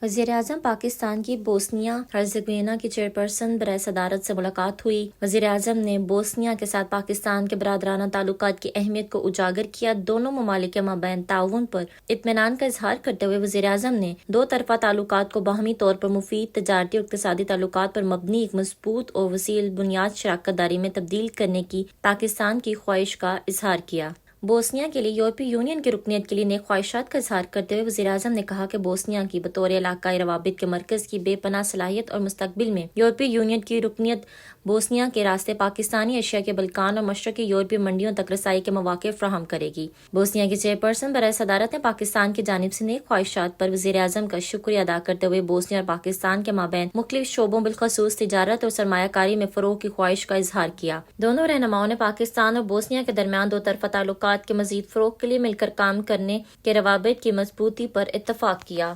وزیراعظم پاکستان کی Bosnia Herzegovina کی چیئرپرسن برائے صدارت سے ملاقات ہوئی۔ وزیراعظم نے بوسنیا کے ساتھ پاکستان کے برادرانہ تعلقات کی اہمیت کو اجاگر کیا۔ دونوں ممالک کے مابین تعاون پر اطمینان کا اظہار کرتے ہوئے وزیراعظم نے دو طرفہ تعلقات کو باہمی طور پر مفید تجارتی اور اقتصادی تعلقات پر مبنی ایک مضبوط اور وسیع البنیاد شراکت داری میں تبدیل کرنے کی پاکستان کی خواہش کا اظہار کیا۔ بوسنیا کے لیے یورپی یونین کی رکنیت کے لیے نیک خواہشات کا اظہار کرتے ہوئے وزیراعظم نے کہا کہ بوسنیا کی بطور علاقائی روابط کے مرکز کی بے پناہ صلاحیت اور مستقبل میں یورپی یونین کی رکنیت بوسنیا کے راستے پاکستانی اشیاء کے بلقان اور مشرقی یورپی منڈیوں تک رسائی کے مواقع فراہم کرے گی۔ بوسنیا کی چیئرپرسن برائے صدارت نے پاکستان کی جانب سے نیک خواہشات پر وزیراعظم کا شکریہ ادا کرتے ہوئے بوسنیا اور پاکستان کے مابین مختلف شعبوں بالخصوص تجارت اور سرمایہ کاری میں فروغ کی خواہش کا اظہار کیا۔ دونوں رہنماؤں نے پاکستان اور بوسنیا کے درمیان دو طرفہ تعلقات کے مزید فروغ کے لیے مل کر کام کرنے کے روابط کی مضبوطی پر اتفاق کیا۔